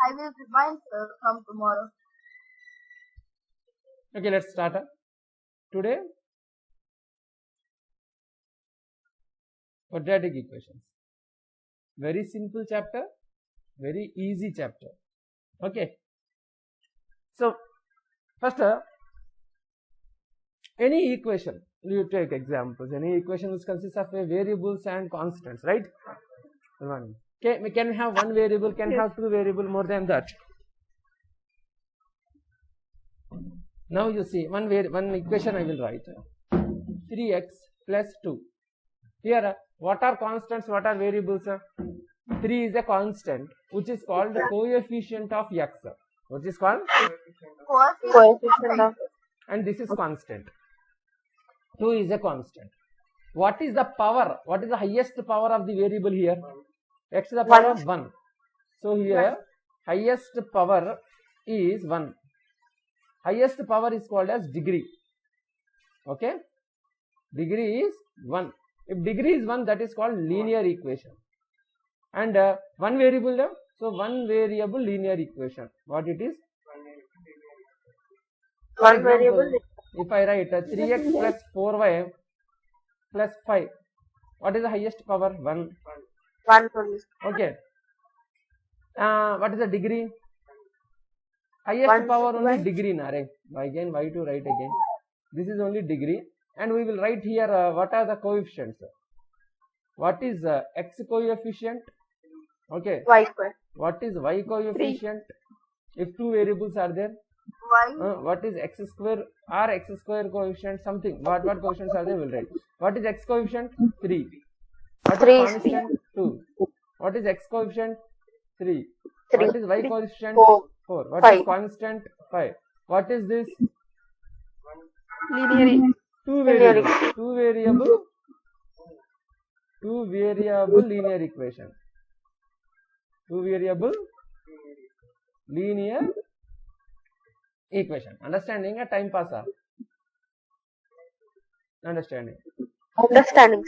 I will remind from tomorrow. Okay, let's start. Today, quadratic equations. Very simple chapter, very easy chapter. Okay. So, first, any equation, you take examples. Any equation which consists of variables and constants, right? Okay, can we have one variable, can have two variable, more than that? Now you see one equation I will write. 3x plus 2. Here, what are constants, what are variables? 3 is a constant which is called the coefficient of x. What is called? Coefficient of. And this is constant. 2 is a constant. What is the power? What is the highest power of the variable here? X to the power of 1. So here, highest power is 1. Highest power is called as degree. Okay? Degree is 1. If degree is 1, that is called linear equation. And one variable there. So one variable linear equation. What it is? One variable. If I write 3x plus 4y plus 5, what is the highest power? 1. 1. Okay. What is the degree? Highest power only degree. Again, why to write again? This is only degree. And we will write here what are the coefficients. What is x coefficient? Okay. Y square. What is y coefficient? 3. If two variables are there. Y. What is x square or x square coefficient? Something. What coefficients are there? We'll write. What is x coefficient? 3. What is constant? 2. What is x coefficient? 3. What is y coefficient? 4. What is constant? 5. What is this? Linear. Two variable linear equation. Two variable linear equation. Understanding a time pass? Understanding. Understanding.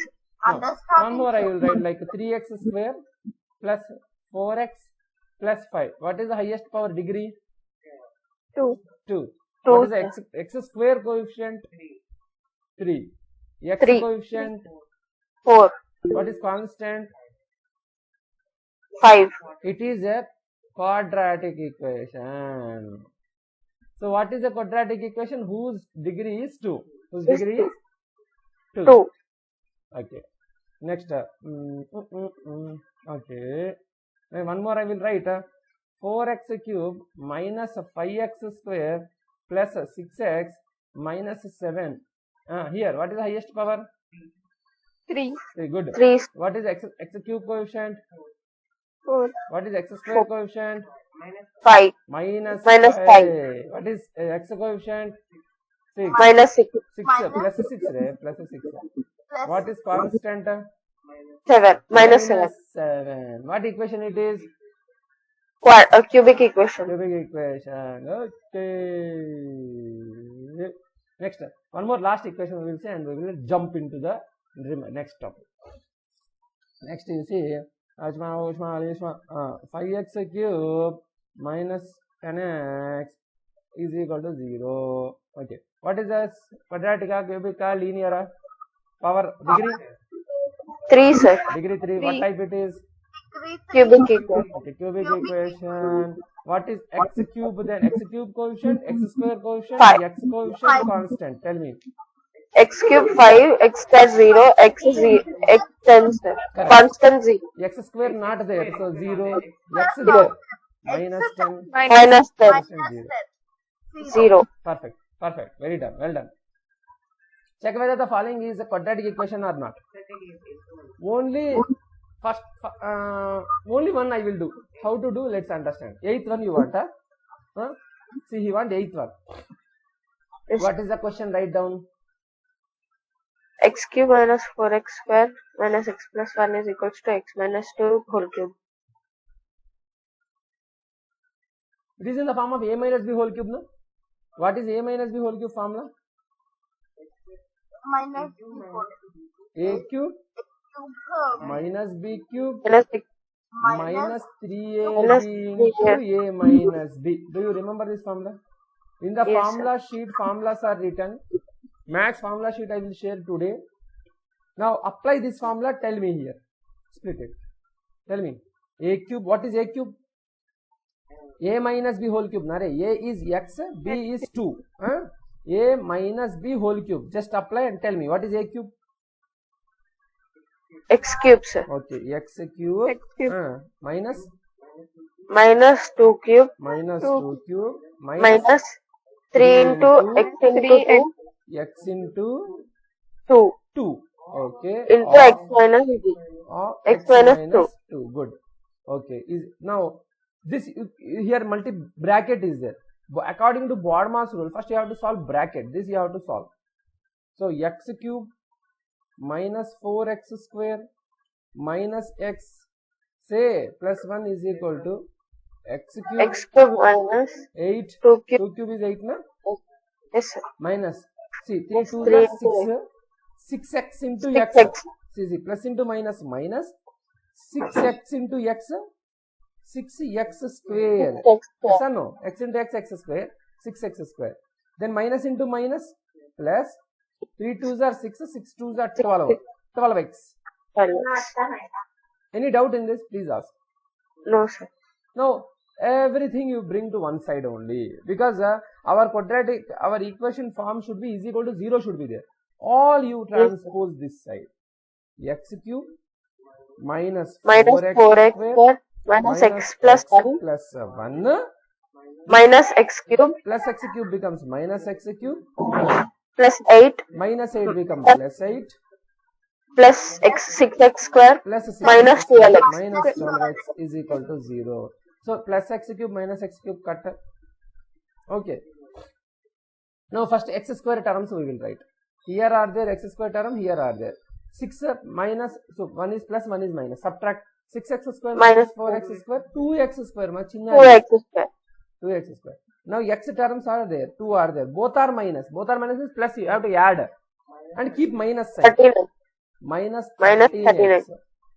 No. One more I will write like 3x square plus 4x plus 5. What is the highest power degree? 2. What is the x square coefficient? 3. X 3. coefficient? 4. What is constant? 5. It is a quadratic equation. So what is a quadratic equation whose degree is 2? Whose degree is 2? 2. Okay. Next. Okay. And one more I will write. 4x cube minus 5x square plus 6x minus 7. Here, what is the highest power? 3. Very good. 3. What is x cube coefficient? 4. What is x square coefficient? 5. Minus 5. What is x coefficient? 6. Minus 6. 6 plus 6. Plus 6. What is constant? 7. Minus 7. 7. What equation it is? Cubic equation. Cubic equation. Okay. Next, one more last equation we will see, and we will jump into the next topic. Next, you see 5x cube minus 10x is equal to 0. Okay. What is this? Quadratic, cubic, linear? Power, degree? 3, sir. Degree 3. What type it is? Cubic equation. Okay, cubic equation. What is x cube then? X cube coefficient, x square coefficient, 5. x coefficient constant. Tell me. X cube 5, x plus 0, x 10, sir. Constant 0. X square not there, so 0. X there. Minus 10. Minus 10. 0. Perfect. Very done. Well done. Check whether the following is a quadratic equation or not. Only one I will do. How to do? Let's understand. 8th one you want, huh? See, he want 8th one. What is the question? Write down. X cube minus 4x square minus x plus 1 is equals to x minus 2 whole cube. It is in the form of a minus b whole cube, no? What is a minus b whole cube formula? Minus A cube minus b cube minus minus 3ab minus into a minus b. Do you remember this formula? In the Yes, formula sheet, formulas are written. Max formula sheet I will share today. Now apply this formula. Tell me here. Split it. Tell me. A cube. What is a cube? A minus b whole cube. Nare. A is x. B is 2. A minus b whole cube. Just apply and tell me. What is a cube? x cube, sir. Okay. X cube. X cube. Minus. Minus 2 cube. Minus 2 cube. Minus 3 into x into 2. X into 2. 2. Okay. Into x minus b. X minus 2. Good. Okay. Is now this here multi bracket is there. According to Bodmer's rule, first you have to solve bracket. This you have to solve. So x cube minus 4x square minus x, say plus 1 is equal to x cube minus 8. 2 cube. 2 cube is 8 na? Yes, sir. Minus. See 3 2 3 6. 6x into 6x. x. See plus into minus minus 6x into x. 6x square. Yes or no? X into x square. 6x square. Then minus into minus plus 3 2s are 6. 6 2s are 12. 12x. Any doubt in this? Please ask. No, sir. Now everything you bring to one side only, because our equation form should be is equal to 0 should be there. All you transpose this side. X cube minus 4x square minus x plus 1 plus 1 minus x cube plus x cube becomes minus x cube plus 8 minus 8 becomes plus 8 plus x 6x square plus 6 minus 12x minus 12x is equal to 0. So plus x cube minus x cube cut. Okay. Now first x square terms we will write. Here are there x square term, here are there. 6 minus, so 1 is plus, 1 is minus. Subtract 6x square minus 4x square, 2x square. 2x square. 2x square. Now x terms are there, 2 are there. Both are minus. Both are minus is plus, you have to add. And keep minus sign. 39. Minus 39.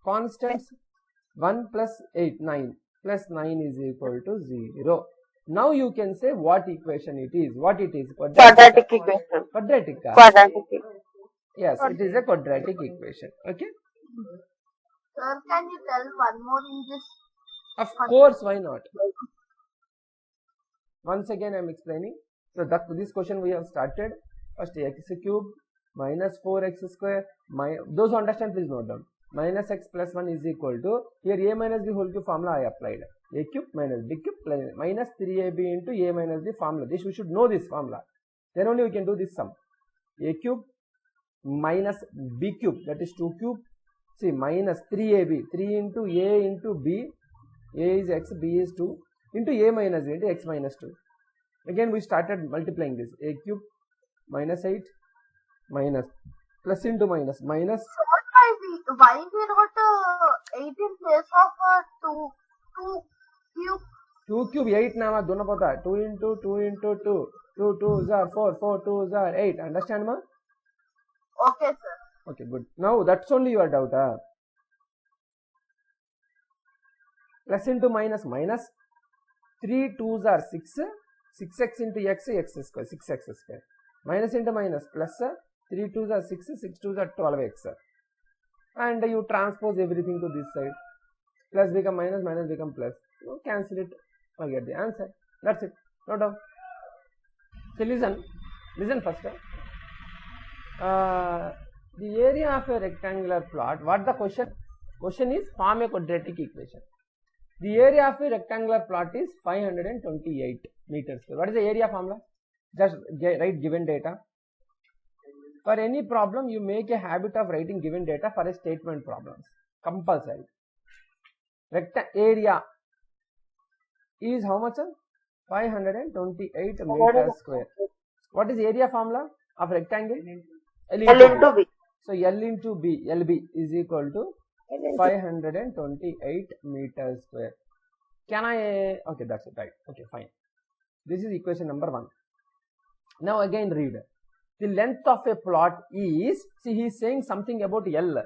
Constants 1 plus 8, 9. Plus 9 is equal to 0. Now you can say what equation it is. What it is? Quadratic equation. Quadratic. Quadratic. Yes, it is a quadratic equation. Okay. Sir, can you tell one more in this? Of course, why not? Once again, I am explaining. So this question we have started. First x cube minus 4x square. Those who understand, please note down. Minus x plus 1 is equal to, here a minus b whole cube formula I applied. A cube minus b cube plus minus 3ab into a minus b formula. This we should know this formula. Then only we can do this sum. A cube minus b cube, that is 2 cube. See, minus 3ab, 3 into a into b. A is x, b is 2 into a minus b into x minus 2. Again we started multiplying this. A cube minus 8 minus plus into minus minus. So why we wrote 8 in place of 2 cube? 2 cube 8 nama dono pata. 2 into 2 into 2. 2 2s are 4, 4 2s are 8. Understand ma? Okay, sir. Okay, good. Now that's only your doubt. Plus into minus minus. 3 2s are 6. 6x into x, x square, 6x square. Minus into minus plus 3 2s are 6, 6 2s are 12x. And you transpose everything to this side. Plus become minus, minus become plus. You cancel it, forget the answer. That's it. No doubt. So listen first. The area of a rectangular plot, what the question? Question is form a quadratic equation. The area of a rectangular plot is 528 meters square. What is the area formula? Just write given data. For any problem, you make a habit of writing given data for a statement problems. Compulsory. Area is how much? 528 meters square. What is area formula of rectangle? L into B. So L into B, LB is equal to 528 meters square. Can I? Okay, that's it. Right. Okay, fine. This is equation number 1. Now again read. The length of a plot is, see he is saying something about L.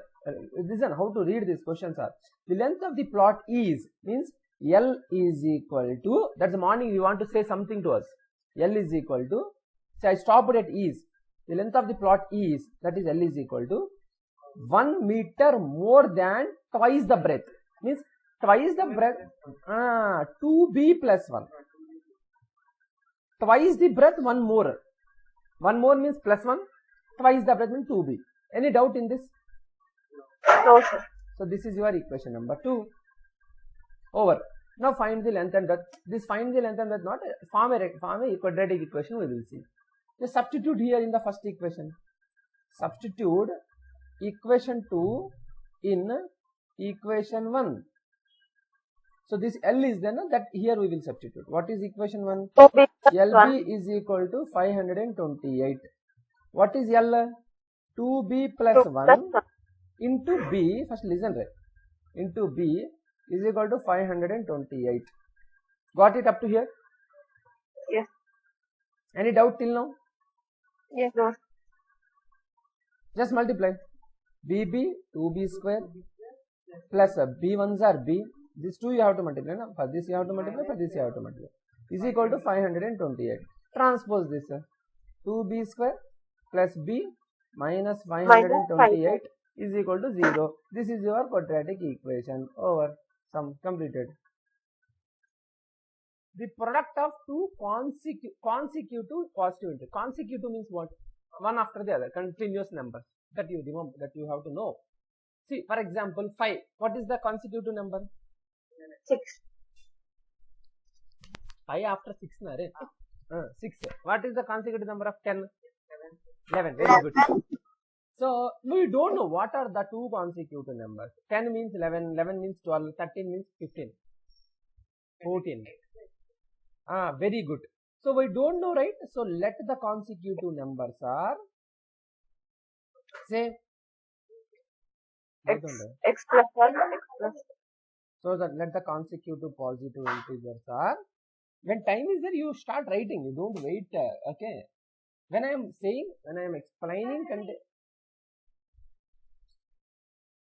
listen how to read these questions are. The length of the plot is means L is equal to, that's the morning you want to say something to us. L is equal to, say I stopped at is. The length of the plot is, that is L is equal to 1 meter more than twice the breadth. Means twice the breadth, 2b plus 1. Twice the breadth, 1 more. 1 more means plus 1. Twice the breadth means 2b. Any doubt in this? No, sir. So this is your equation number 2. Over. Now find the length and breadth. This find the length and breadth, not form a quadratic equation we will see. Just substitute here in the first equation. Substitute equation 2 in equation 1. So this L is then that here we will substitute. What is equation 1? 2b plus LB 1. is equal to 528. What is L? 2b plus 2 1 plus 1. into B. First listen, right? Into B is equal to 528. Got it up to here? Yes. Any doubt till now? Yes. No. Just multiply. BB 2b square plus B1s are B. These two you have to multiply. No? For this you have to multiply. For this you have to multiply. Is equal to 528. Transpose this. 2b square plus B minus 528 is equal to 0. This is your quadratic equation. Over. Sum completed. The product of two consecutive positive integers. Consecutive means what? One after the other. Continuous numbers. That you remember. That you have to know. See, for example, 5. What is the consecutive number? 6. 5 after 6. 6. What is the consecutive number of 10? 11. Very good. So, we don't know what are the two consecutive numbers. 10 means 11, 11 means 12, 13 means 15, 14. Very good. So, we don't know, right? So, let the consecutive numbers are, say, X plus 1. X plus 2. so that let the consecutive positive integers are, when time is there, you start writing. You don't wait. Okay. When I am saying, when I am explaining,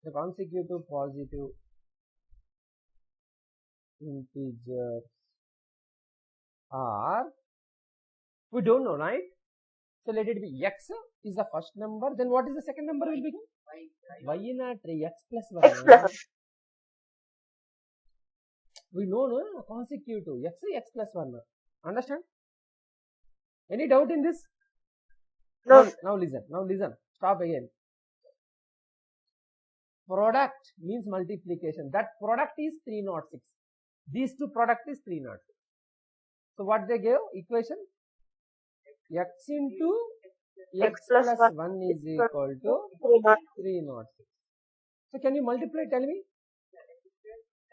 the consecutive positive integers are, we don't know, right? So let it be x is the first number. Then what is the second number will become? Y in a tray, x plus 1. X plus 1. We know no consecutive x plus 1. Understand? Any doubt in this? No. Now listen. Stop again. Product means multiplication. That product is 306. These two product is 306. So what they gave? Equation? X into x plus 1 is equal to 306. So can you multiply? Tell me.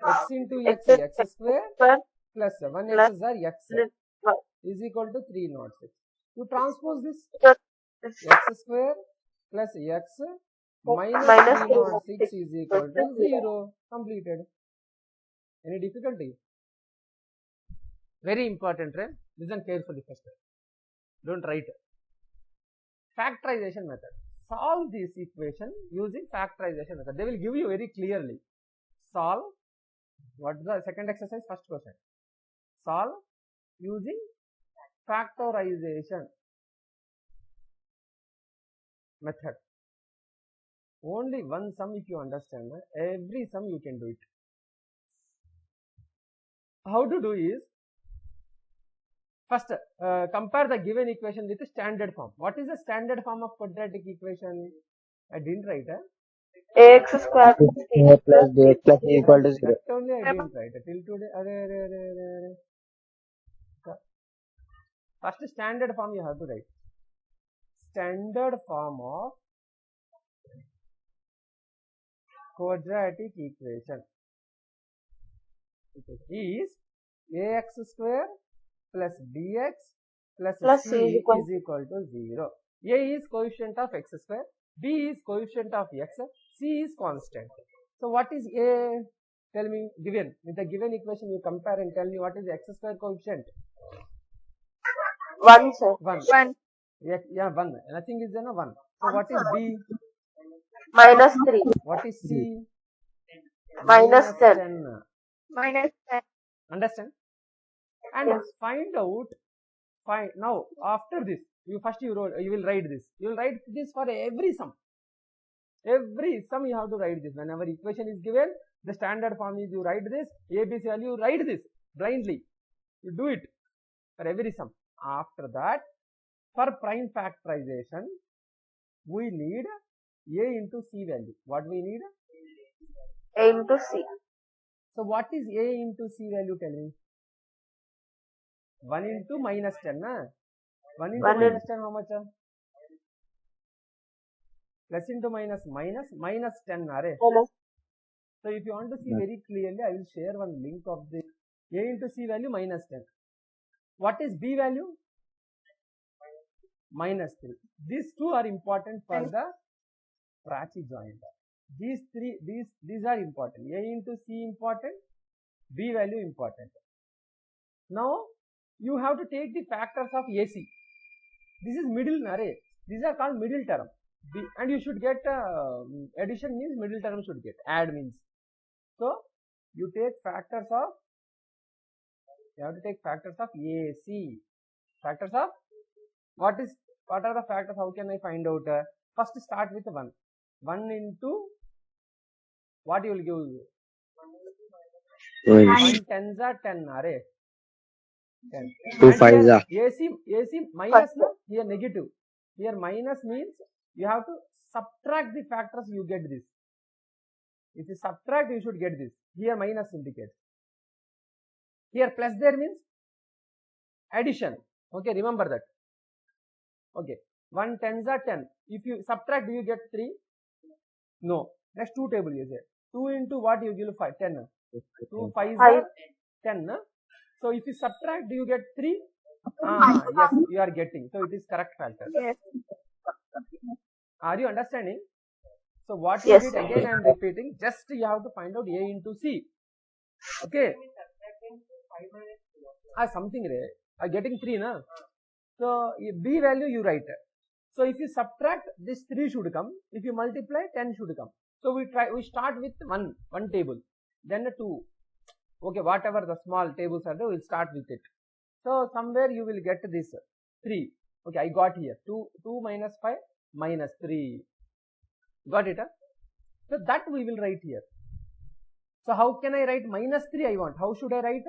X into x square plus 1x is x is equal to 306. You transpose this. X square plus x minus 306 is equal to 0. Completed. Any difficulty? Very important, right? Listen carefully first. Don't write. Factorization method. Solve this equation using factorization method. They will give you very clearly. Solve. What is the second exercise? First question. Solve using factorization method. Only one sum if you understand. Every sum you can do it. How to do is, first compare the given equation with the standard form. What is the standard form of quadratic equation? I didn't write. Ax square plus bx plus e equal to 0. That only I didn't write. Till today. First standard form you have to write. Standard form of quadratic equation is ax square plus bx plus c is equal to 0. A is coefficient of x square, b is coefficient of x, c is constant. So what is a? Tell me, given. With the given equation you compare and tell me what is the x square coefficient? 1, sir. 1. Yeah, 1. Nothing is there, no 1. So what is b? minus 3, What is C? minus 10. minus 10. Understand? And Yes. find out. Now after this, you will write this. You will write this for every sum. Every sum you have to write this. Whenever equation is given, the standard form is you write this. ABC value, you write this blindly. You do it for every sum. After that, for prime factorization, we need A into C value. What we need? A into C. So what is A into C value? Tell me. 1 into minus 10. 1 into minus 10 how much? Plus into minus 10. So if you want to see very clearly, I will share one link of the A into C value minus 10. What is B value? Minus 3. These two are important for the Prachi joint. These are important. A into C important, B value important. Now you have to take the factors of AC. This is middle array. These are called middle term. And you should get addition means middle term should get. Add means. So you take factors of. You have to take factors of AC. Factors of what are the factors? How can I find out? First start with 1. 1 into what you will give? 1 tens are 10 array. 10. 2 5s are. AC minus no? Here negative. Here minus means you have to subtract the factors, you get this. If you subtract, you should get this. Here minus indicates. Here plus there means addition. Okay, remember that. Okay, 1 tens are 10. If you subtract, do you get 3? No. Next 2 table is there. 2 into what you give? 5, 10. 2 5s are 10. So if you subtract, do you get 3? Yes, you are getting. So it is correct factor. Yes. Are you understanding? So what Yes. you did, again I am repeating, just you have to find out A into C. Okay. Something getting 3 na. So B value you write. So if you subtract, this 3 should come. If you multiply, 10 should come. So we start with one table, then a 2. Okay, whatever the small tables are there, we'll start with it. So somewhere you will get this 3. Okay, I got here 2 minus 5 minus 3. Got it? So that we will write here. So how can I write minus 3 I want? How should I write?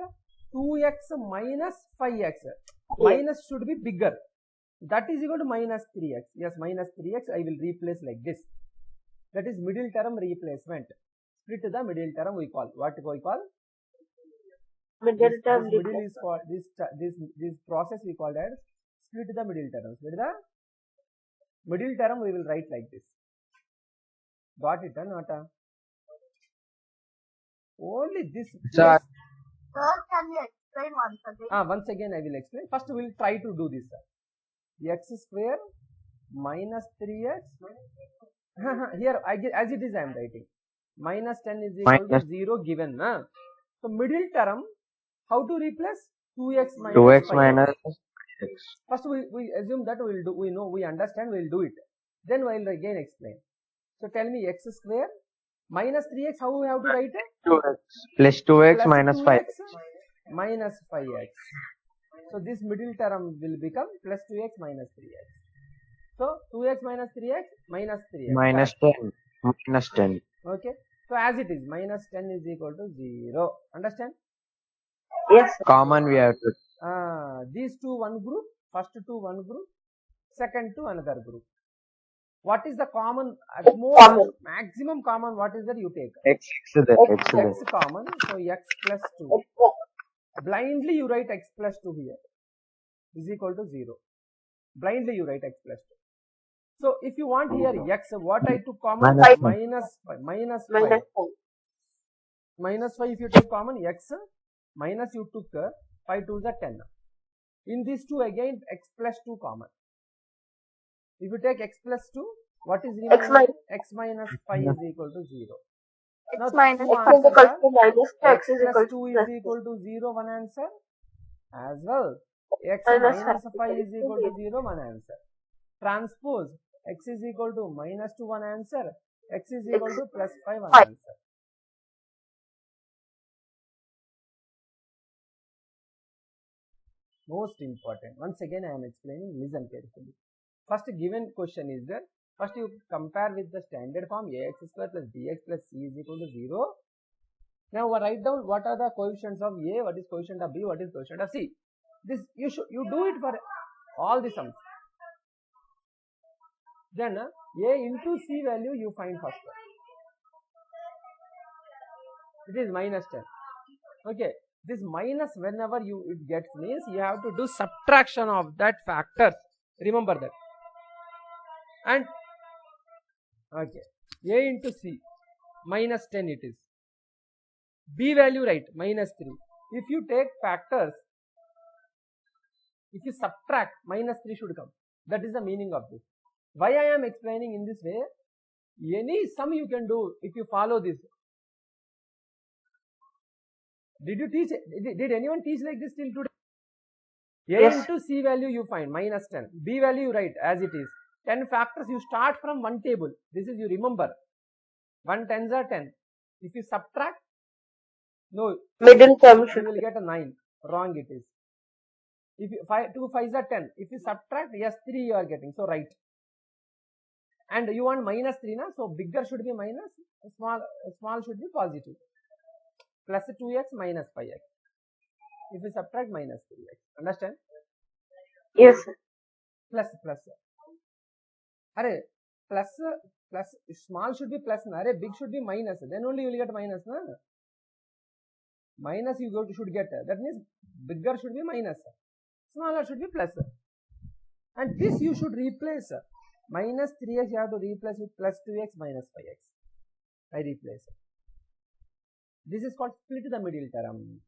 2x minus 5x. Minus should be bigger. That is equal to minus 3x. Yes, minus 3x I will replace like this. That is middle term replacement. Split the middle term we call. What we call? Middle term This middle is called this process we call as split the middle term. Split the middle term we will write like this. Got it or not? Only this. Sir. Sir, can you explain once again? Once again I will explain. First we will try to do this. X square minus 3x. Here as it is I am writing. Minus 10 is equal to 0 given. So middle term, how to replace? 2x minus 2x 5x. minus x. First we assume that we will do. We know, we understand, we will do it. Then I will again explain. So tell me x square minus 3x, how we have to write it? 2x plus 2x Plus minus 5x. minus 5x. So this middle term will become plus 2x minus 3x. So 2x minus 3x minus 3x. Minus 10. Minus 10. Okay. So as it is, minus 10 is equal to 0. Understand? Yes. Common we have to. These two one group, first two one group, second to another group. What is the common, Common. maximum common, what is that you take? X there. X there. X common, so x plus 2. Blindly you write x plus 2 here is equal to 0. Blindly you write x plus 2. So if you want here x, what I took common? Minus Minus 5. Minus 5. Minus 5. Minus 5 if you take common, x minus you took 5 2s are 10. In these two again x plus 2 common. If you take x plus 2, what is remaining? X minus 5 is equal to 0. X minus two X is answers equal are to minus 2, x X is plus equal 2 to is equal to 0, one answer. As well, x Minus minus 5 5 is equal to 0, one answer. Transpose, x is equal to minus 2, one answer. X is equal to plus 5 on Five. answer. Most important. Once again, I am explaining. Listen carefully. First given question is that first you compare with the standard form ax square plus bx plus c is equal to 0. Now write down what are the coefficients of a, what is coefficient of b, what is coefficient of c. This you do it for all the sums. Then a into c value you find first. It is minus 10. Okay. This minus whenever it gets means you have to do subtraction of that factor. Remember that. And okay, a into c minus 10 it is. B value right minus 3. If you take factors, if you subtract, minus 3 should come. That is the meaning of this. Why I am explaining in this way? Any sum you can do if you follow this. Did you teach? Did anyone teach like this till today? A Yes. into c value you find minus 10. B value you write as it is. 10 factors you start from one table. This is you remember. 1 tens are 10. If you subtract, no, Middle term you should will get a 9. Wrong it is. If you 2 5s are 10. If you subtract, yes, 3 you are getting. So right. And you want minus 3 na? So bigger should be minus, small should be positive. Plus 2x minus 5x. If you subtract, minus 3x. Understand? yes. Plus. Array, plus, small should be plus na? Array, big should be minus. Then only you will get minus na? Minus you should get. That means bigger should be minus. Smaller should be plus. And this you should replace. Minus 3x you have to replace with plus 2x minus 5x. I replace. This is called split the middle term.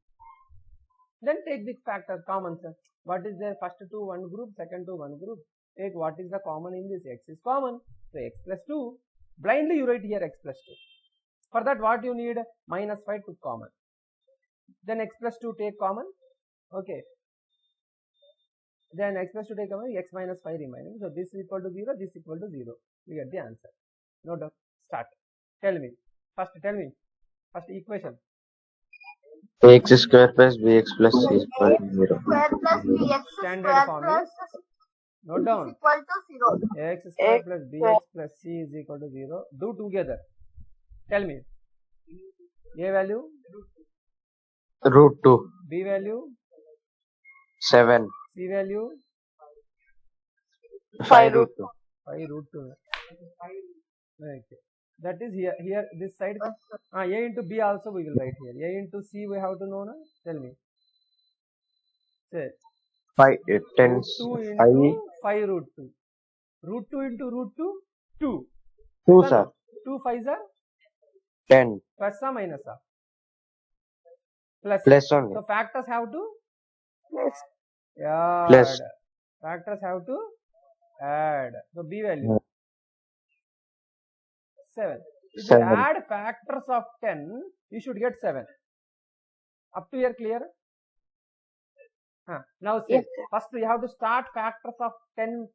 Then take the factor common. What is there? First to one group, second to one group. Take what is the common in this? X is common. So x plus 2. Blindly you write here x plus 2. For that what you need? Minus 5 to common. Then x plus 2 take common. Okay. Then x plus 2 take common. X minus 5 remaining. So this is equal to 0. This is equal to 0. You get the answer. No doubt. Start. Tell me. First tell me. First equation. Ax square plus bx plus c is equal to 0. Square plus bx Standard square form plus is note down. equal to 0. X square X plus square. bx plus c is equal to 0. Do together. Tell me. A value, Root 2. B value, 7. C value, 5 root 2. 5 root 2. Okay. That is here this side. A into B also we will write here. A into C we have to know now. Tell me. Say 5, 10, root 2 5, into 5 root 2. Root 2 into root 2, 2. 2 Sir, sir, 2 5s are 10. plus or minus or? Plus. Plus only. So factors have to Yes. add. Plus. Factors have to add. So B value 7. If you 7. add factors of 10, you should get 7. Up to here clear? Now say Yes. first you have to start factors of 10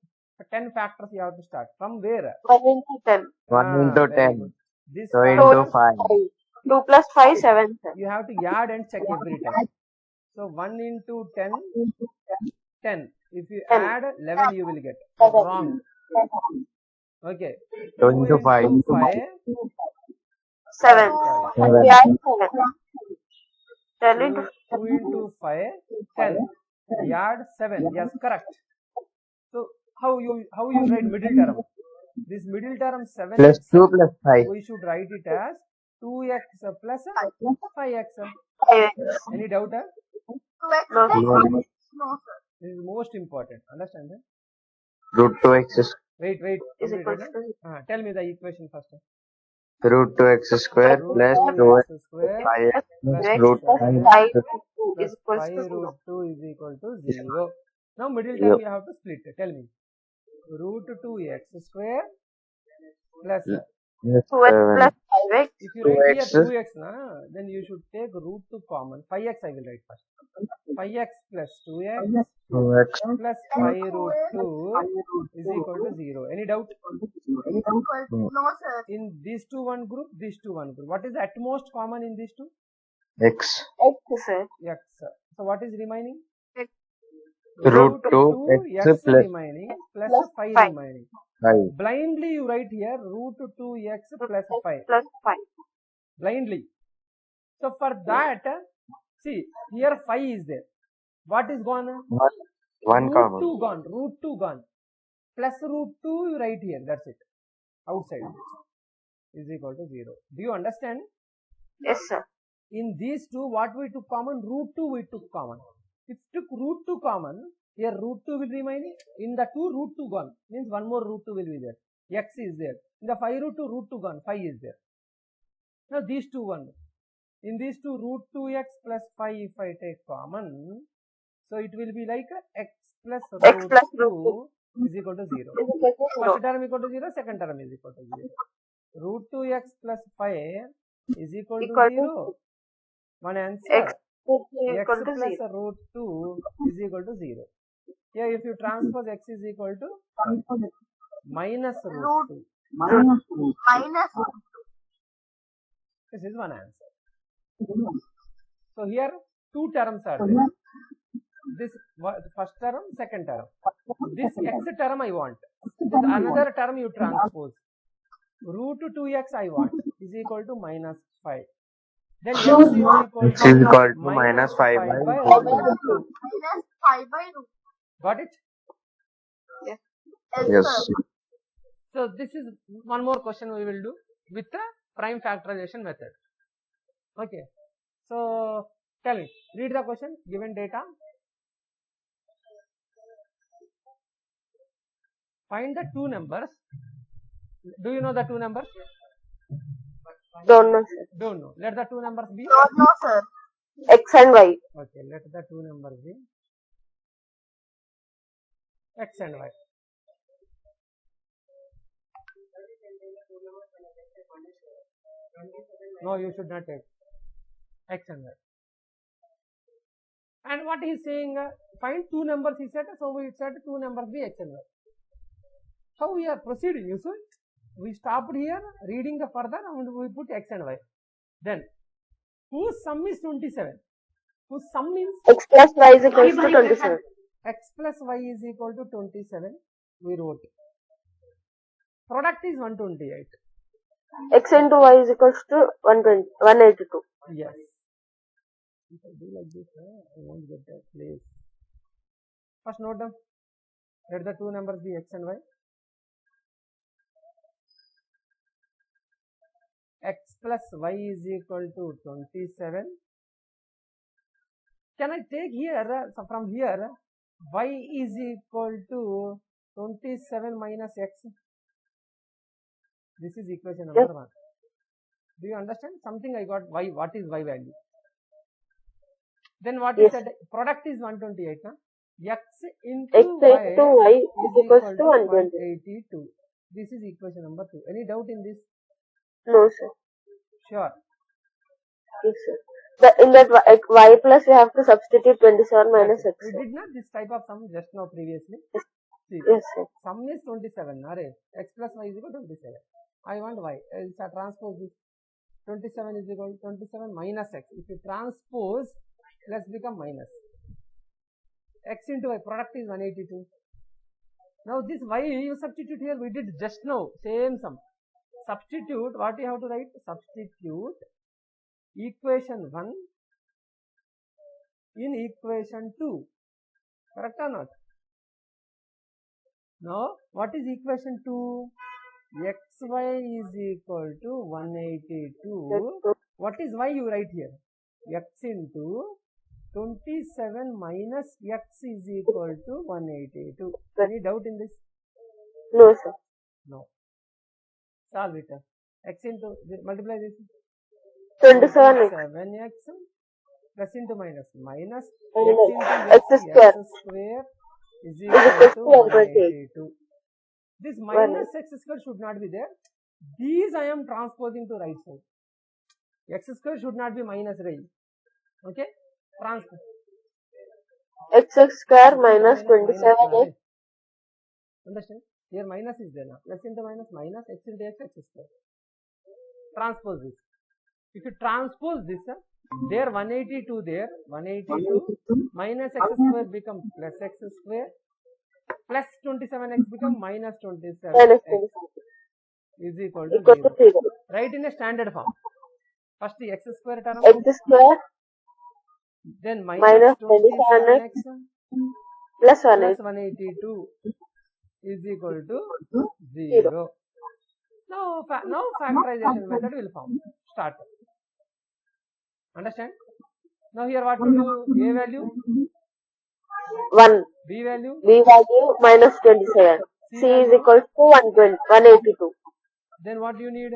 factors you have to start. From where? 1 into 10. 1 into Very 10. good. This 2 factors into 5. 2 plus 5, 7. Sir. you have to add and check every time. So 1 into 10, 10. If you 10. add 11 you will get. Wrong. Okay. 2 into 5. 5. 7. 7. We add 7. 10 into 2 into 5, 10. We add 7. Yes, correct. So how you write middle term? This middle term 7 Plus 2 plus 5. we should write it as 2x plus 5x. 5. Any doubt? 2x No. plus No. 5. No, sir. This is most important. Understand? Root 2x is Wait. Is Complete equal it, to huh? Tell me the equation first. root 2x square Root plus 2x 2x square 5x plus x root plus 5 5 plus is equal 5 to 0. root 2 is equal to 0. Now middle Yeah. term you have to split. Tell me. Root 2x square plus Yes, 2x plus 5x. if you write 2x. here 2x na, then you should take root 2 common. 5x I will write first. 5x plus 2x 2x plus 5 root 2 is equal to 0. Any doubt? No, sir. In these two one group, these two one group. What is at most common in these two? x X, sir. X. So what is remaining? root 2 x x plus remaining plus plus 5 5. remaining. 5. Blindly you write here root 2x plus 5. Plus 5. Blindly. So for that, see here 5 is there. What is gone? One root common. 2 gone. Root 2 gone. Plus root 2 you write here. That's it. Outside is equal to 0. Do you understand? Yes, sir. In these two, what we took common? Root 2 we took common. If took root 2 common, here root 2 will remain. In the 2, root 2 gone. Means one more root 2 will be there. X is there. In the 5 root 2, root 2 gone. 5 is there. Now these two one. In these two, root 2x plus 5 if I take common, so it will be like x plus X root plus 2 is equal to 0. Is equal to 0. First term equal to 0, second term is equal to 0. Root 2x plus 5 is equal to Equal to 0. One answer. X is X equal to plus 0. root 2 is equal to 0. Here if you transpose x is equal to minus root 2. Minus. This is one answer. So here two terms are there. This first term, second term. This x term I want. Then another term you transpose. Root 2x I want is equal to minus 5. Then x is equal to minus 5 by by root root 2. Minus 5 by root. Got it? Yes, Yes. sir. So this is one more question we will do with the prime factorization method. Okay. So tell me, read the question, given data. Find the two numbers. Do you know the two numbers? Don't know, sir. Don't know. Let the two numbers be. No, sir. X and Y. Okay, let the two numbers be x and y. No, you should not take x and y. And what he is saying, find two numbers he said, so we said two numbers be x and y. How we are proceeding, you see? We stopped here, reading the further and we put x and y. Then, whose sum is 27? Whose sum means X plus Y is equal to 27. x plus y is equal to 27. We wrote. Product is 128. X into Y is equal to 182. Yes. If I do like this, I won't get that place. First note down. Let the two numbers be x and y. X plus y is equal to 27. Can I take here, so from here, y is equal to 27 minus x? This is equation number 1. Do you understand? Something I got y, what is y value? Then what is that? Product is 128. Huh? X into y is equal to 182. This is equation number 2. Any doubt in this? No, sir. Sure. Yes, sir. In that Y plus we have to substitute 27 minus X. We did not this type of sum just now previously. See, Yes, sir. sum is 27. Array. X plus y is equal to 27. I want y. It's a transpose this. 27 is equal to 27 minus x. If you transpose, plus become minus. X into y, product is 182. Now this y you substitute here, we did just now, same sum. Substitute, what you have to write? Substitute equation 1 in equation 2. Correct or not? Now, what is equation 2? xy is equal to 182. What is y you write here? X into 27 minus x is equal to 182. Any doubt in this? No, sir. No. Solve it. X into, multiply this. 27 7x plus into minus minus x x into square square is equal equal to to 128. 182. This minus x square should not be there. These I am transposing to right side. X square should not be minus raised. Okay? Transpose. x square minus 27x. Understand? Here minus is there now. Plus into minus, minus x into x square. Transpose this. If you transpose this, there 182 there, 182 minus x square becomes plus x square, plus 27x become minus 27x is equal to 0. Write in a standard form. First the x square term, X square then minus 27x plus plus 182. 182 is equal to 0. Now factorization method will form. Start. Understand? Now here what to do? A value, 1. B value, B value minus 27. C is equal to 182. then what do you need?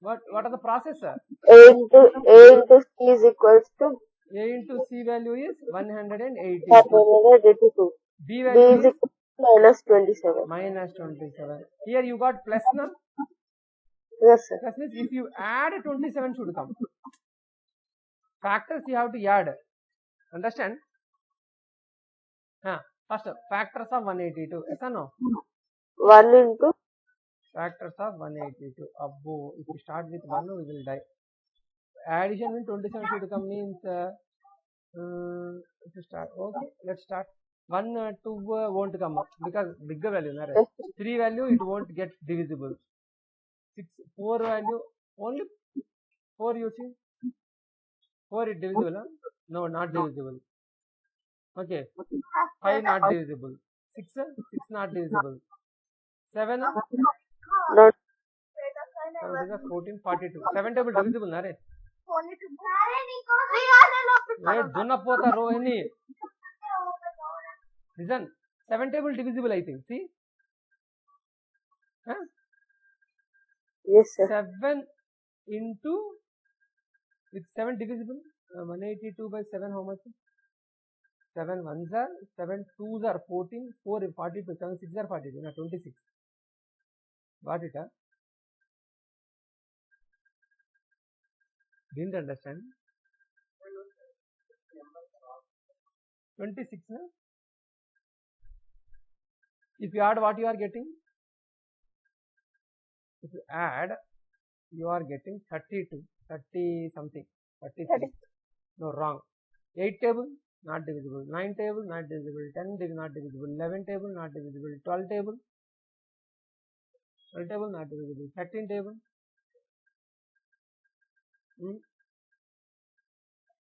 What are the processor? A into C is equals to A into C value is 182. 182. B B value is is equal to minus 27. minus 27. Here you got plus now. Yes, sir. Plus means if you add 27 should come. Factors you have to add. Understand? First factors of 182. Yes or no? 1 into Factors of 182. Abbo, if you start with 1, we will die. Addition means 27 should come means if you start. Okay, let's start. 1, 2 won't come up because bigger value. 3 value it won't get divisible. 6, 4 value only 4 you see. 4 is divisible, huh? No, not divisible. Okay. 5 not divisible. 6 not divisible. 7 not 14, 42. 7 table divisible, na re? Do not put a row any. Listen, 7 table divisible, I think. See? Huh? yes, sir. 7 into with 7 divisible. 182 by 7, how much? 7 ones are 7 twos are 14, 4 is 42, 7 6 are 42, 26. Got it, huh? Didn't understand? 26, na? If you add what you are getting? If you add, you are getting 32, 30 something, 33. No, wrong. 8 table, not divisible. 9 table, not divisible. 10 table, not divisible. 11 table, not divisible. 12 table, 12 table, not divisible. 13 table.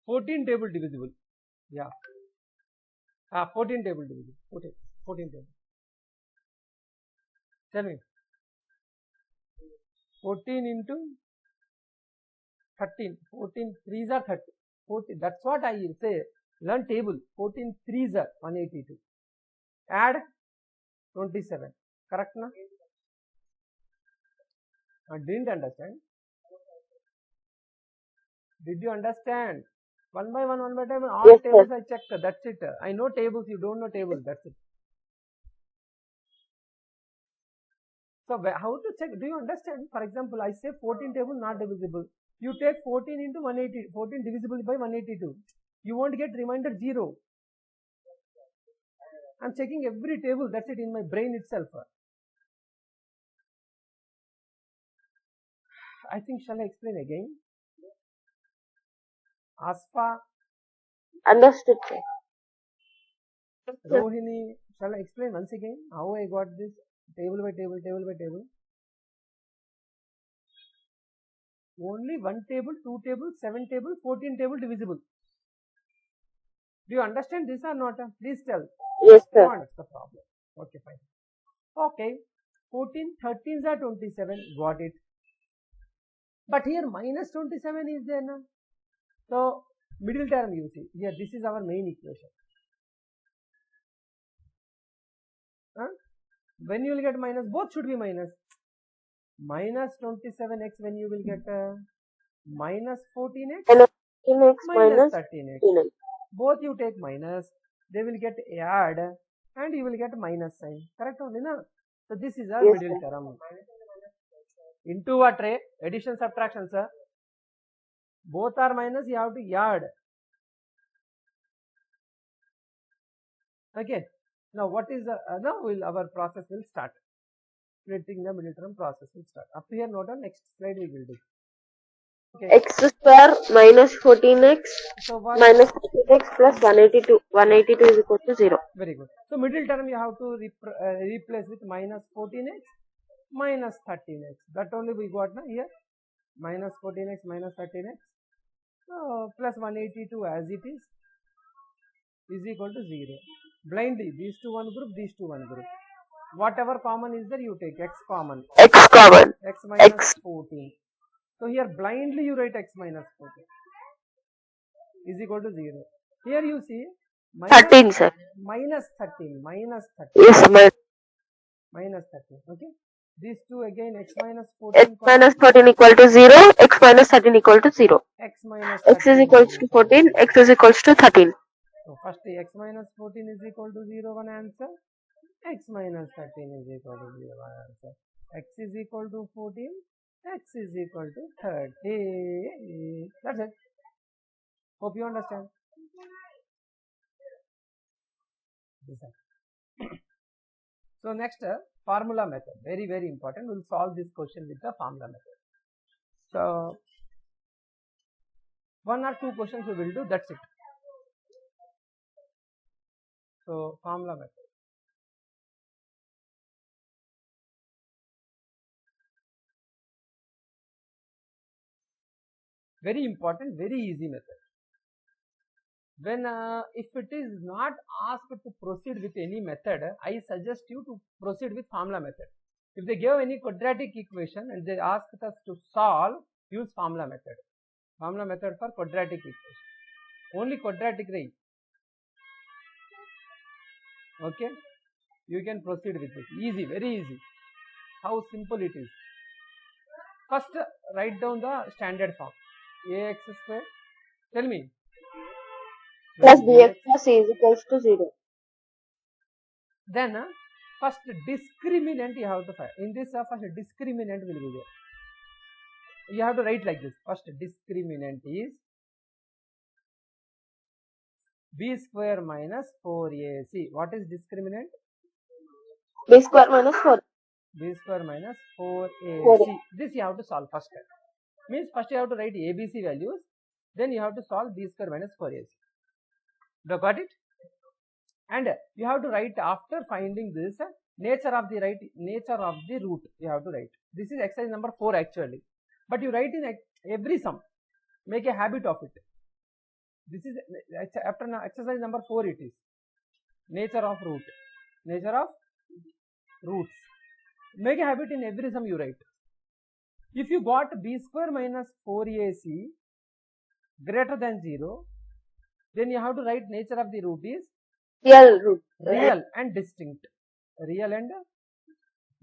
14 table divisible. Yeah. 14 table divisible. 14 table. Tell me. 14 into 13. 14 3s are 30. 40. That's what I say. Learn table. 14 3s are 182. Add 27. Correct na? I didn't understand. Did you understand? One by one time, all Yes, tables sir. I checked. That's it. I know tables. You don't know tables. That's it. So how to check? Do you understand? For example, I say 14 table not divisible. You take 14 into 180. 14 divisible by 182. You won't get remainder 0. I'm checking every table. That's it in my brain itself. I think shall I explain again? Aspa, Understood, sir. Rohini, shall I explain once again how I got this table by table, table by table? Only 1 table, 2 table, 7 table, 14 table divisible. Do you understand this or not? Please tell. Yes, sir. What's the problem? Okay, fine. Okay, 14, 13s are 27. Got it. But here minus 27 is there now. So middle term you see. Here this is our main equation. When you will get minus, both should be minus. Minus 27x when you will get minus 14x, And 14x minus minus 13x. 13x. Both you take minus, they will get add and you will get minus sign. Correct only, na? So this is our Yes, middle sir. term. Into what tray? Addition, subtraction, sir. Both are minus, you have to add. Okay. Now what is the now our process will start. Splitting the middle term process will start. Up here, note on next slide we will do. Okay. X square minus 14x So what? minus 14x plus 182. 182 is equal to 0. Very good. So middle term you have to replace with minus 14x minus 13x. That only we got now here. Minus 14x minus 13x plus 182 as it is equal to 0. Blindly, these two one group, these two one group. Whatever common is there, you take x common. X common. X minus X. 14. So here blindly you write x minus 14 is equal to 0. Here you see minus 13, sir. minus 13, minus 13. Yes, Minus 13. Okay. These two again x minus 14. X minus 14 equal to 0. X minus 13 equal to 0. X minus 13 X is equals to 14. X is equals to 13. So first x minus 14 is equal to 0, one answer. X minus 13 is equal to 0, one answer. X is equal to 14. X is equal to 30. That's it. Hope you understand. So next formula method, very very important. We'll solve this question with the formula method. So one or two questions we will do, that's it. So formula method. Very important, very easy method. When if it is not asked to proceed with any method, I suggest you to proceed with formula method. If they give any quadratic equation and they ask us to solve, use formula method. Formula method for quadratic equation. Only quadratic rate. Okay, you can proceed with this. Easy, very easy. How simple it is. First, write down the standard form. Ax square. Tell me. Plus bx plus c is equals to 0. Then first discriminant you have to find. In this first discriminant will be there. You have to write like this. First discriminant is b square minus 4ac. What is discriminant? B square minus 4. B square minus 4ac. 4. This you have to solve first. Means first you have to write ABC values. Then you have to solve b square minus 4ac. You got it? And you have to write after finding this nature of the root. You have to write. This is exercise number 4 actually. But you write in every sum. Make a habit of it. This is after exercise number 4 it is. Nature of root. Nature of roots. Make a habit in every sum you write. If you got b square minus 4ac greater than 0, then you have to write nature of the root is Real root. real and distinct. Real and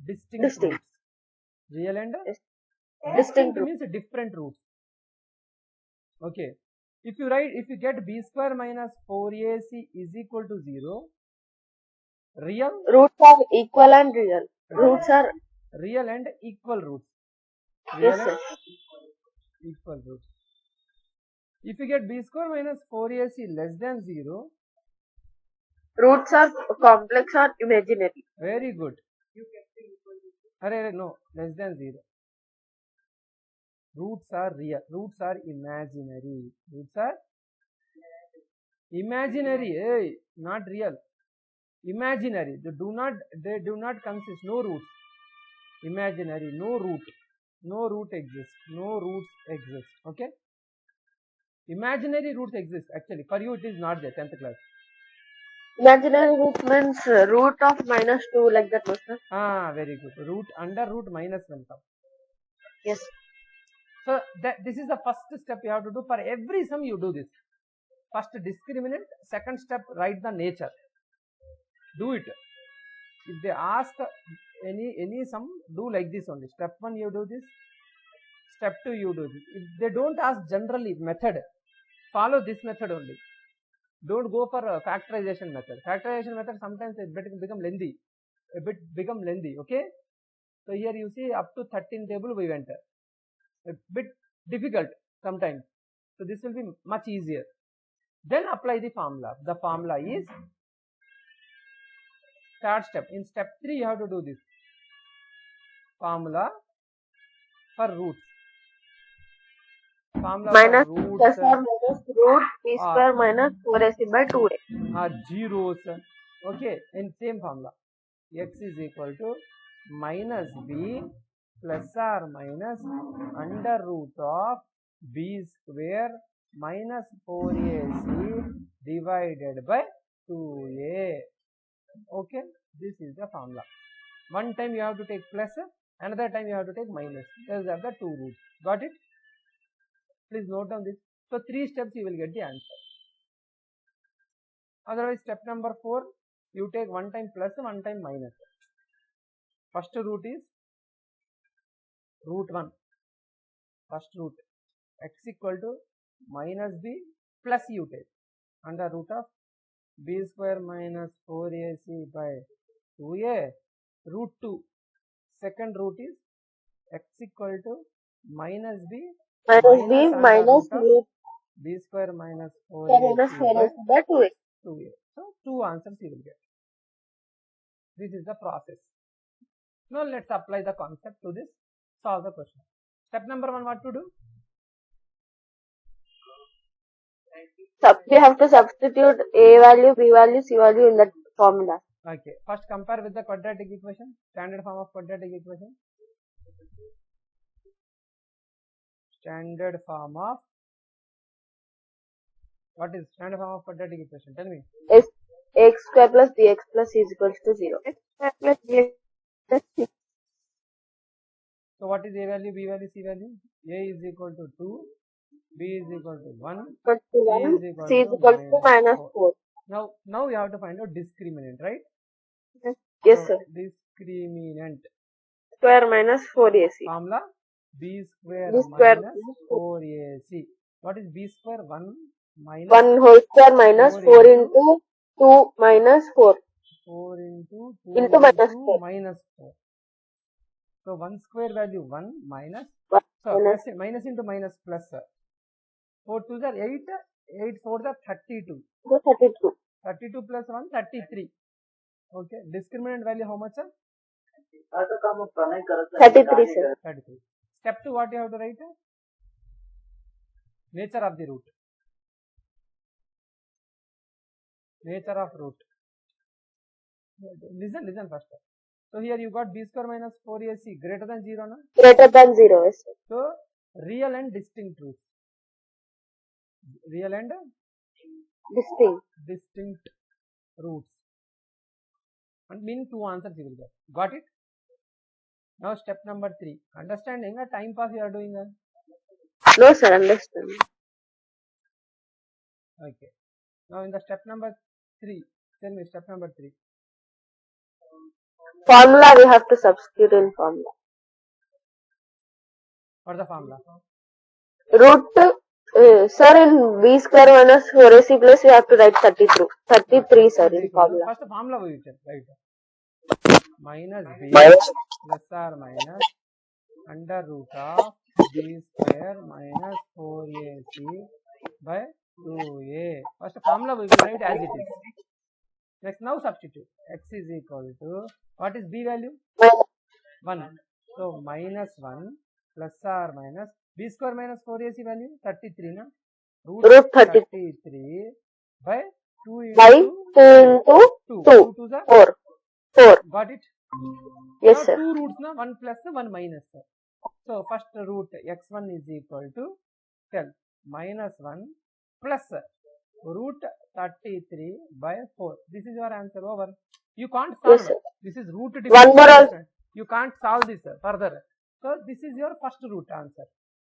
distinct Distinct. roots. Real and Distinct root. means different roots. Okay. If you get b square minus 4ac is equal to 0, real Roots are equal and real. Roots are real and equal roots. Real yes, and sir. equal roots. If you get b square minus 4ac less than 0, Roots are complex or imaginary. very good. No, less than 0. Roots are real. Roots are imaginary. Roots are imaginary. Hey, not real. Imaginary. They do not consist. No roots. Imaginary. No root. No root exists. No roots exist. Okay. Imaginary roots exist actually. For you it is not there. 10th class. Imaginary root means root of minus 2 like that, master. Very good. Root under root minus 1 come. Yes. So this is the first step you have to do. For every sum you do this. First discriminant. Second step write the nature. Do it. If they ask any sum, do like this only. Step 1 you do this. Step 2 you do this. If they don't ask generally method, follow this method only. Don't go for a factorization method. Factorization method sometimes it become lengthy. A bit become lengthy. Okay. So here you see up to 13 table we went. A bit difficult sometimes. So this will be much easier. Then apply the formula. The formula is Third step. In step 3, you have to do this formula for roots. Formula minus for roots plus or minus root b square minus 4ac by 2a. are zeros. Okay, in same formula, x is equal to minus b plus or minus under root of b square minus 4ac divided by 2a. Okay, this is the formula. One time you have to take plus, another time you have to take minus. Those are the two roots. Got it? Please note down this. So 3 steps you will get the answer. Otherwise, step number 4, you take one time plus, one time minus. First root is root 1. First root x equal to minus b plus you take under root of b square minus 4ac by 2a root 2. Second root is x equal to minus b Minus b minus root b square minus 4ac by 2a. 2a. So 2 answers you will get. This is the process. Now let's apply the concept to this. Solve the question. Step number 1, what to do? We have to substitute a value, b value, c value in that formula. Okay. First compare with the quadratic equation. Standard form of quadratic equation. Standard form of, what is standard form of quadratic equation? Tell me. Is x square plus bx plus c is equals to 0. X square plus bx plus c. So what is a value, b value, c value? A is equal to 2, b is equal to 1, c is equal to minus 4. Now you have to find out discriminant, right? Yes, so, sir. Discriminant. Square minus 4ac. Formula b square minus 4ac. What is b square? 1 minus 1 whole square minus 4 into 2 minus 4. 4 into 2 into minus 4. Minus 4. So 1 square value 1 minus. 1 So minus. minus into minus plus. 4 2s are 8. 8 4s are 32. 32. 32 plus 1 33. Okay. Discriminant value how much? 33, sir. 33. Step 2, what you have to write? Nature of the root. Nature of root. Listen first. So here you got b square minus 4ac greater than 0, na? Greater than 0, yes, sir. So real and distinct roots. Real and distinct roots. And mean 2 answers you will get. Got it? Now step number 3. Understanding a time pass you are doing. No, sir, understand. Okay. Now in the step number 3, tell me step number 3. Formula we have to substitute in formula. What is the formula? Root, sir, in b square minus 4ac plus we have to write 33. 33, sir, in formula. First formula we will write. Minus b plus or minus under root of b square minus 4ac by 2a. First formula we will write as it is. Next, now substitute. X is equal to, what is b value? 1. So minus 1 plus or minus b square minus 4ac value 33, na? Root 33 by 2 into by 2 into 2. 2. 2 is 4. 4. Got it? Yes, now sir. 2 roots, na? 1 plus 1 minus. So first root x1 is equal to 12 minus 1 plus root 33 by 4. This is your answer. Over. You can't solve. Yes, sir. This is root One more difference. You can't solve this further. So this is your first root answer.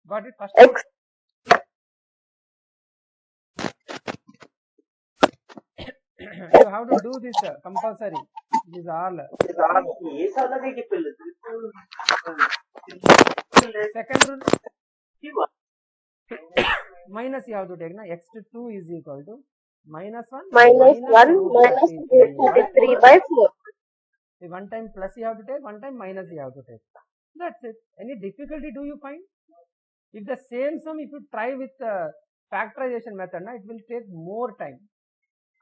Got it? First root. X. You have to do this compulsory. This is all. Second rule. Minus you have to take, na? X2 is equal to minus 1 Minus 1 minus 33 by 4. One time plus you have to take, one time minus you have to take. That's it. Any difficulty do you find? If the same sum, if you try with factorization method, na, it will take more time.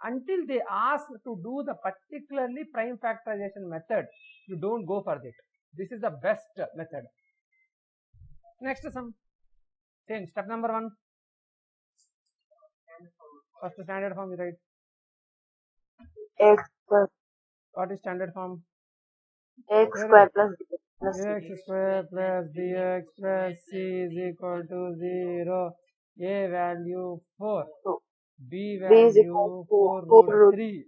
Until they ask to do the particularly prime factorization method, you don't go for it. This is the best method. Next sum. Same step number 1. First standard form you write. X plus What is standard form? x square plus x square plus bx plus c is equal to 0. A value 4. B is value equal to 4 4 root root 3.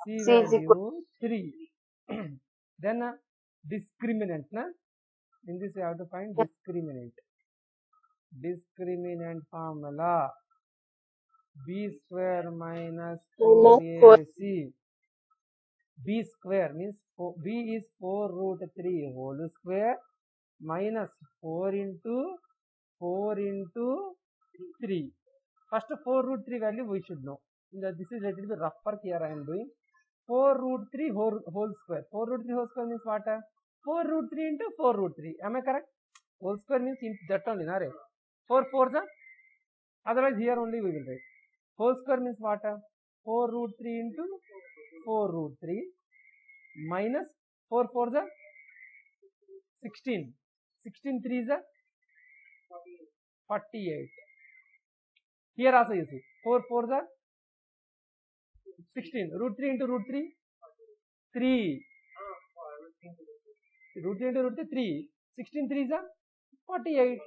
C C is equal value 3. Then discriminant. In this we have to find discriminant. Discriminant formula b square minus 4ac. B square means b is 4 root 3 whole square minus 4 into 3. First 4 root 3 value we should know. This is a little bit rough work here I am doing. 4 root 3 whole square. 4 root 3 whole square means what? 4 root 3 into 4 root 3. Am I correct? Whole square means that only. 4 4s. Otherwise here only we will write. Whole square means what? 4 root 3 into 4 root 3 minus 4 4s 16. 16 3s 48. Here also you see 4 4s 16. Root 3 into root 3 3. Root 3 into root 3 3. 16 3s 48.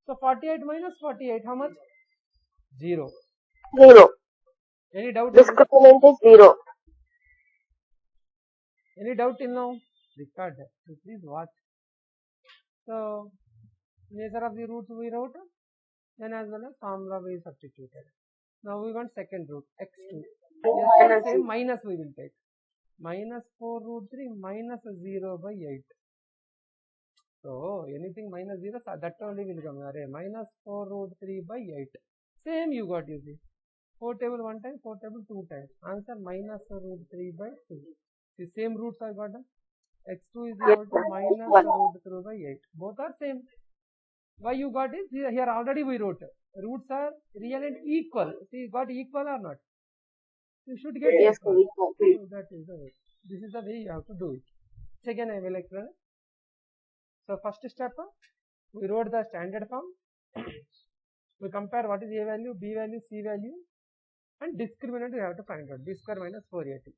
So 48 minus 48 how much? 0. 0. Any doubt? Discriminant is 0. Any doubt till now? Record. So please watch. So nature of the roots we wrote, then as well as formula we substituted. Now we want second root x2. Yes, same minus we will take. Minus 4 root 3 minus 0 by 8. So anything minus 0 that only will come. Minus 4 root 3 by 8. Same you got, you see. 4 table 1 time, 4 table 2 times. Answer minus root 3 by 2. The same roots I got. X2 is equal to minus root 3 by 8. Both are same. Why you got it? Here already we wrote. Roots are real and equal. See, you got equal or not? You should get equal. So that is the way. This is the way you have to do it. Second I will explain. So first step, we wrote the standard form. We compare what is A value, B value, C value, and discriminant we have to find out. B square minus 4ac.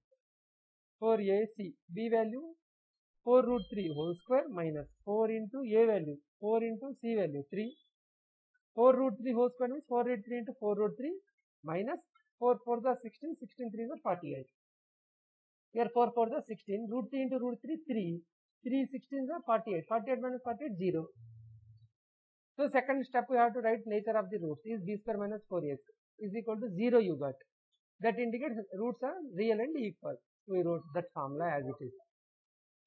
4ac. B value 4 root 3 whole square minus 4 into A value, 4 into C value 3. 4 root 3 whole square means 4 root 3 into 4 root 3 minus 4 4 is 16, 16 3 is 48. Here 4 4 is 16, root 3 into root 3 3. 3 16 is 48. 48 minus 48 0. So second step we have to write nature of the roots is b square minus 4ac is equal to 0 you got. That indicates roots are real and equal. We wrote that formula as it is.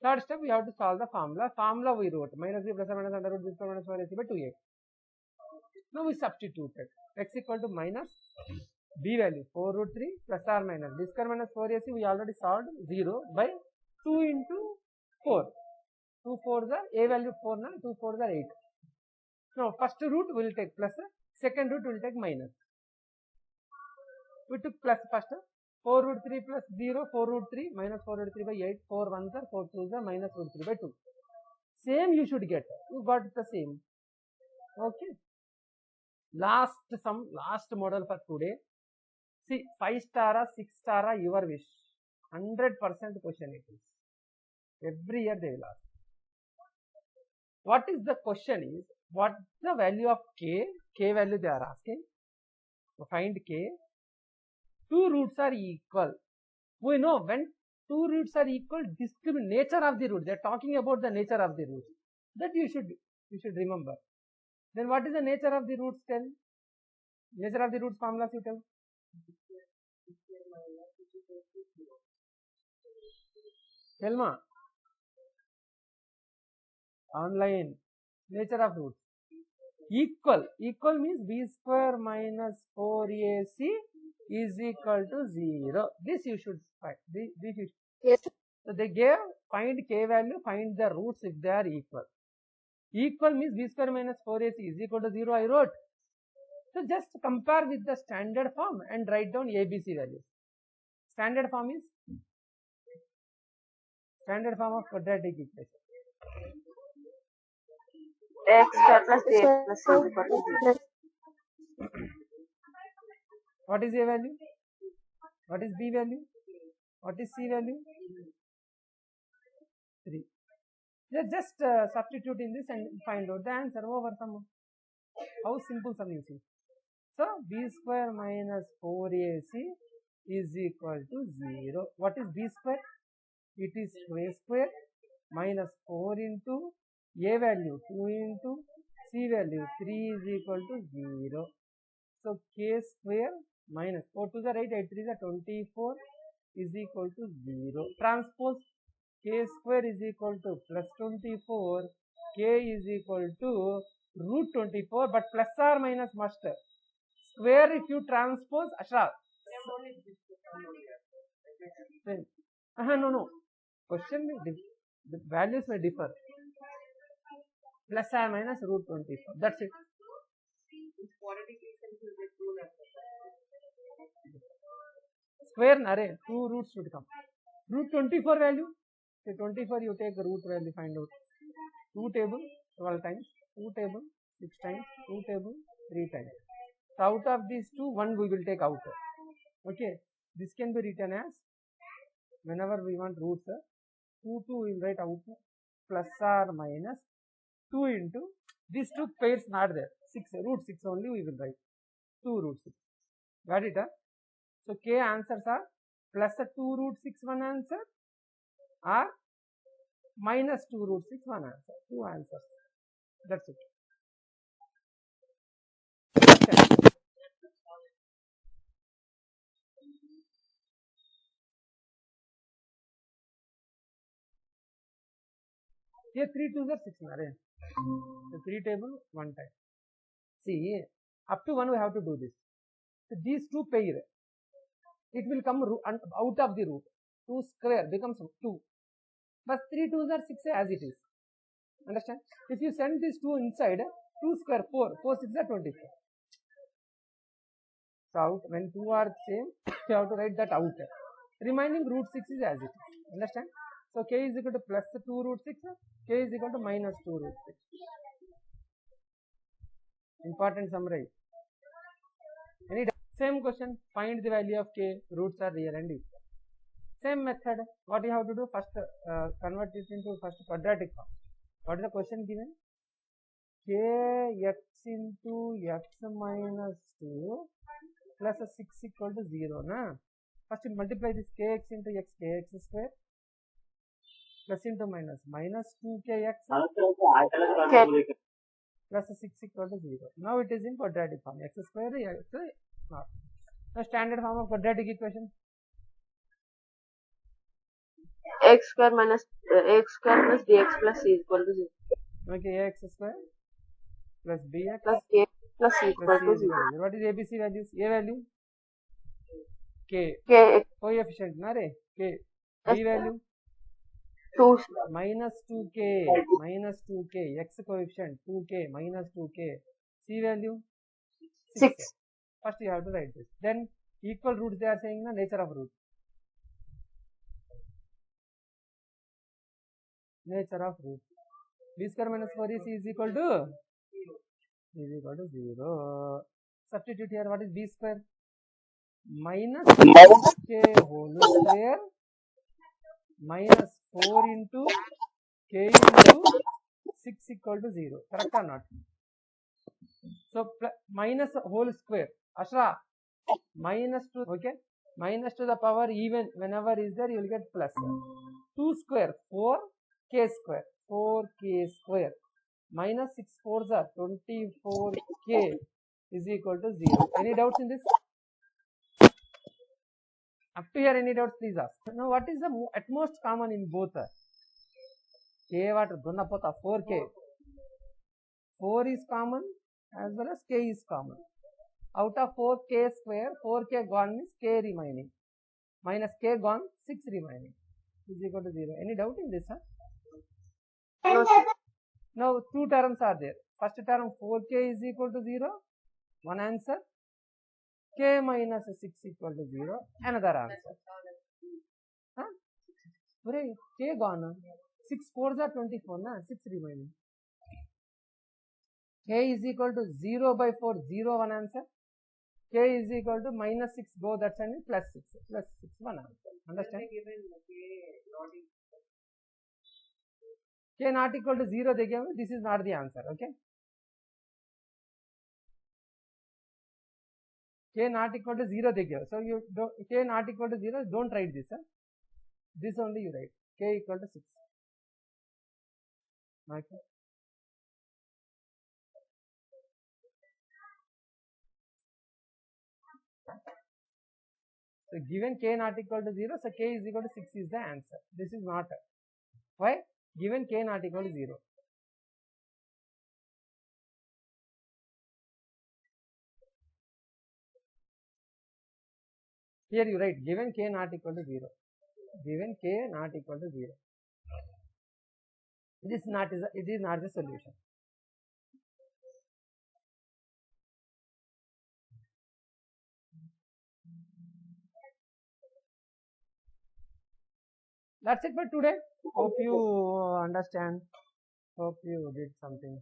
Third step we have to solve the formula. Formula we wrote minus b plus or minus under root b square minus 4ac by 2a. Now we substituted x equal to minus b value 4 root 3 plus or minus b square minus 4ac we already solved 0 by 2 into 4. 2 4s are a value 4 now, 2 4s are 8. Now first root will take plus, second root will take minus. We took plus first, 4 root 3 plus 0, 4 root 3 minus 4 root 3 by 8, 4 1s are 4 2s are minus root 3 by 2. Same you should get, you got the same. Okay. Last sum, last model for today. See, 5 star, 6 star, your wish. 100% question it is. Every year they will ask. What is the question is, what the value of k? K value they are asking. So find k. Two roots are equal. We know when two roots are equal, nature of the root. They are talking about the nature of the root. That you should remember. Then what is the nature of the roots? Tell. Nature of the roots formula you tell. Helma. Online. Nature of roots. Equal. Equal means b square minus 4ac is equal to 0. This you should find. This you should. Yes. So they gave find k value, find the roots if they are equal. Equal means b square minus 4ac is equal to 0 I wrote. So just compare with the standard form and write down ABC values. Standard form of quadratic equation. X square plus bx plus c is equal to 0. What is A value? What is B value? What is C value? 3. Just substitute in this and find out the answer over sum. How simple sum you see. So b square minus 4ac is equal to 0. What is b square? It is a square minus 4 into a value 2 into c value 3 is equal to 0. So k square minus 4 to the right, 8 3 is 24 is equal to 0. Transpose k square is equal to plus 24, k is equal to root 24, but plus or minus must. Square if you transpose, Ashra. No. Question the values may differ. Plus or minus root 24. That's it. Square array, 2 roots should come. Root 24 value. So 24 you take the root value, find out. 2 table 12 times, 2 table 6 times, 2 table 3 times. So out of these 2, 1 we will take out. Okay. This can be written as, whenever we want roots, 2 we will write out plus or minus 2 into these 2 pairs not there. 6 root 6 only we will write. 2 root 6. Got it? So k answers are plus 2 root 6 one answer or minus 2 root 6 one answer. 2 answers. That's it. Here 3 2s are 6 array. So 3 table 1 time. See, up to 1 we have to do this. So these 2 pair, it will come out of the root. 2 square becomes 2. But 3 2s are 6 as it is. Understand? If you send these 2 inside, 2 square 4, 4 6 are 24. So out, when 2 are same, you have to write that out. Remaining root 6 is as it is. Understand? So k is equal to plus 2 root 6, k is equal to minus 2 root 6. Important summary. Any same question, find the value of k, roots are real and equal. Same method, what you have to do, first convert it into first quadratic form. What is the question given? Kx into x minus 2 plus 6 equal to 0. Na? First multiply this kx into x, kx square plus into minus 2kx plus 6 equal to 0. Now it is in quadratic form. X square x not. The standard form of quadratic equation. X square plus bx plus c is equal to 0. Okay, ax square plus bx Plus k plus c equal to 0. What is ABC values? A value k. K Coefficient na re k. B value 2 minus 2k x coefficient 2k minus 2k. C value 6. First you have to write this. Then equal roots they are saying the nature of root. Nature of root. B square minus 4ac is equal to 0. Substitute here. What is b square? Minus k whole square minus 4 into k into 6 equal to 0. Correct or not? So minus whole square. Ashra, minus 2. Okay. Minus to the power even whenever is there you will get plus. 2 square 4k square 4k square minus 6 4s are 24k is equal to 0. Any doubts in this? Up to here, any doubts, please ask. Now, what is the at most common in both? K what? 4k. 4 is common as well as k is common. Out of 4k square, 4k gone means k remaining. Minus k gone, 6 remaining. Is equal to 0. Any doubt in this? No, sir. Now, 2 terms are there. First term 4k is equal to 0. One answer. K minus 6 equal to 0. Another answer. K gone. 6 4s are 24, na? 6 remaining. K is equal to 0 by 4, 0, one answer. K is equal to minus 6, go that side, plus 6, one answer. Understand? K not equal to 0, they gave me, this is not the answer, okay? K not equal to 0, they give. So you don't, K not equal to 0, don't write this. Huh? This only you write. K equal to 6. Okay. So given K not equal to 0, so K is equal to 6 is the answer. This is not. Why? Given K not equal to 0. Here you write given K not equal to 0. Given K not equal to 0. It is not the solution. That's it for today. Hope you understand. Hope you did something.